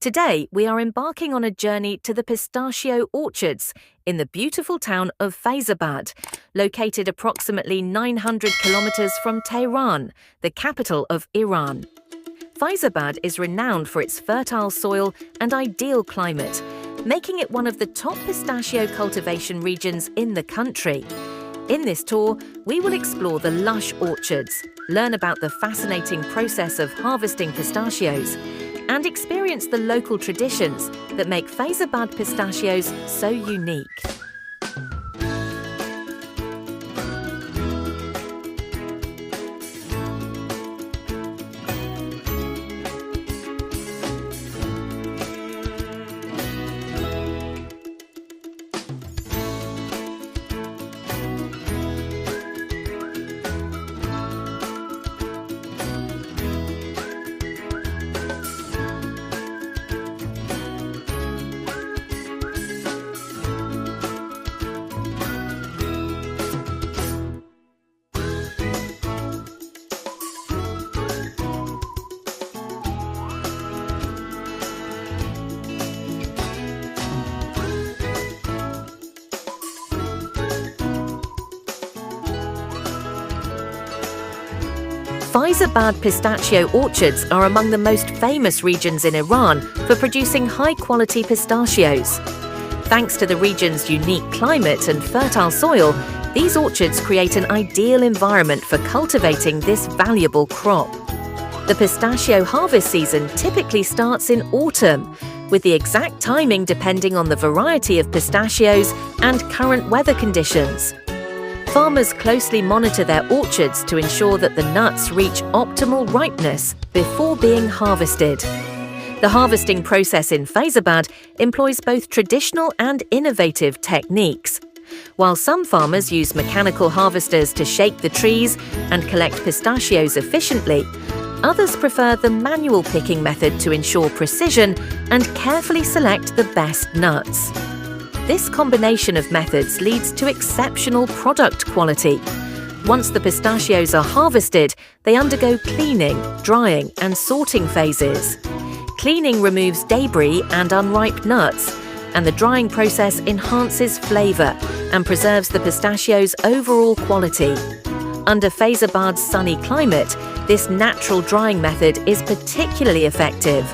Today, we are embarking on a journey to the pistachio orchards in the beautiful town of Fayzabad, located approximately 900 kilometers from Tehran, the capital of Iran. Fayzabad is renowned for its fertile soil and ideal climate, making it one of the top pistachio cultivation regions in the country. In this tour, we will explore the lush orchards, learn about the fascinating process of harvesting pistachios, and experience the local traditions that make Fayzabad pistachios so unique. Fayzabad pistachio orchards are among the most famous regions in Iran for producing high-quality pistachios. Thanks to the region's unique climate and fertile soil, these orchards create an ideal environment for cultivating this valuable crop. The pistachio harvest season typically starts in autumn, with the exact timing depending on the variety of pistachios and current weather conditions. Farmers closely monitor their orchards to ensure that the nuts reach optimal ripeness before being harvested. The harvesting process in Fayzabad employs both traditional and innovative techniques. While some farmers use mechanical harvesters to shake the trees and collect pistachios efficiently, others prefer the manual picking method to ensure precision and carefully select the best nuts. This combination of methods leads to exceptional product quality. Once the pistachios are harvested, they undergo cleaning, drying, and sorting phases. Cleaning removes debris and unripe nuts, and the drying process enhances flavor and preserves the pistachio's overall quality. Under Fayzabad's sunny climate, this natural drying method is particularly effective.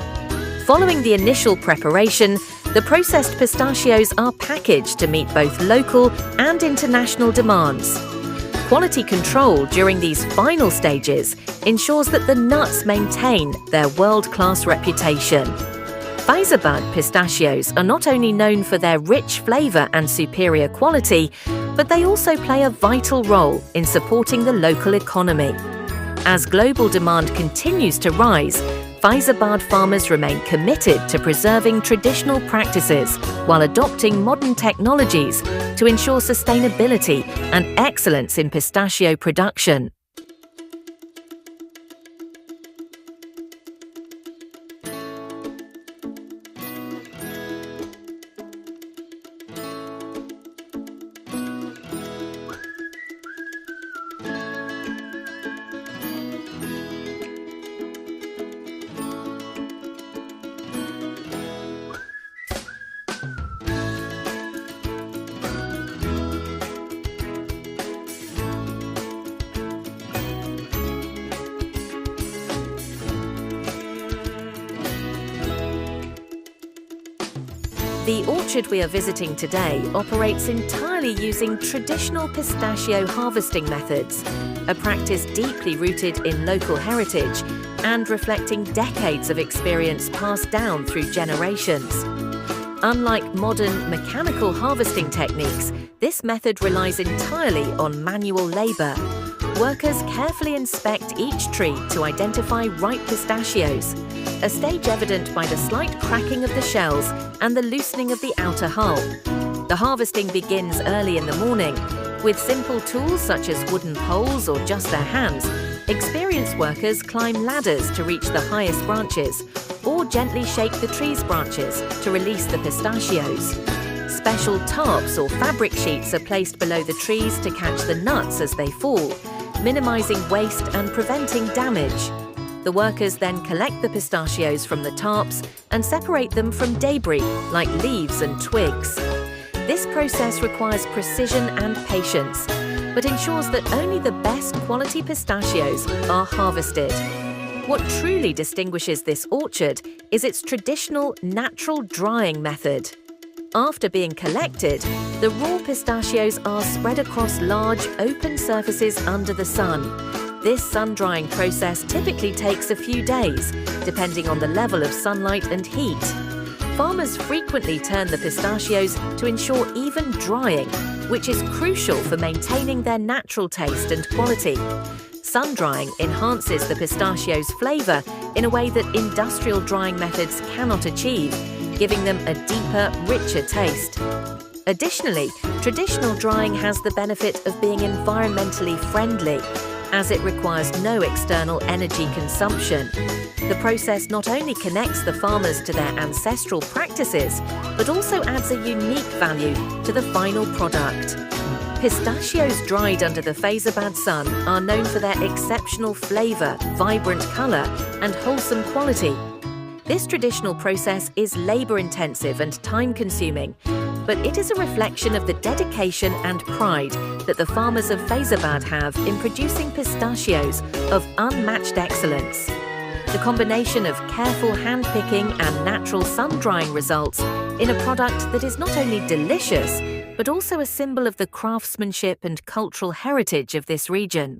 Following the initial preparation, the processed pistachios are packaged to meet both local and international demands. Quality control during these final stages ensures that the nuts maintain their world-class reputation. Fayzabad pistachios are not only known for their rich flavor and superior quality, but they also play a vital role in supporting the local economy. As global demand continues to rise, Fayzabad farmers remain committed to preserving traditional practices while adopting modern technologies to ensure sustainability and excellence in pistachio production. The orchard we are visiting today operates entirely using traditional pistachio harvesting methods, a practice deeply rooted in local heritage and reflecting decades of experience passed down through generations. Unlike modern mechanical harvesting techniques, this method relies entirely on manual labor. Workers carefully inspect each tree to identify ripe pistachios, a stage evident by the slight cracking of the shells and the loosening of the outer hull. The harvesting begins early in the morning. With simple tools such as wooden poles or just their hands, experienced workers climb ladders to reach the highest branches, or gently shake the tree's branches to release the pistachios. Special tarps or fabric sheets are placed below the trees to catch the nuts as they fall, minimizing waste and preventing damage. The workers then collect the pistachios from the tarps and separate them from debris like leaves and twigs. This process requires precision and patience, but ensures that only the best quality pistachios are harvested. What truly distinguishes this orchard is its traditional natural drying method. After being collected, the raw pistachios are spread across large, open surfaces under the sun. This sun-drying process typically takes a few days, depending on the level of sunlight and heat. Farmers frequently turn the pistachios to ensure even drying, which is crucial for maintaining their natural taste and quality. Sun-drying enhances the pistachio's flavour in a way that industrial drying methods cannot achieve, giving them a deeper, richer taste. Additionally, traditional drying has the benefit of being environmentally friendly, as it requires no external energy consumption. The process not only connects the farmers to their ancestral practices, but also adds a unique value to the final product. Pistachios dried under the Fayzabad sun are known for their exceptional flavour, vibrant colour, and wholesome quality. This traditional process is labour-intensive and time-consuming, but it is a reflection of the dedication and pride that the farmers of Fayzabad have in producing pistachios of unmatched excellence. The combination of careful hand-picking and natural sun-drying results in a product that is not only delicious, but also a symbol of the craftsmanship and cultural heritage of this region.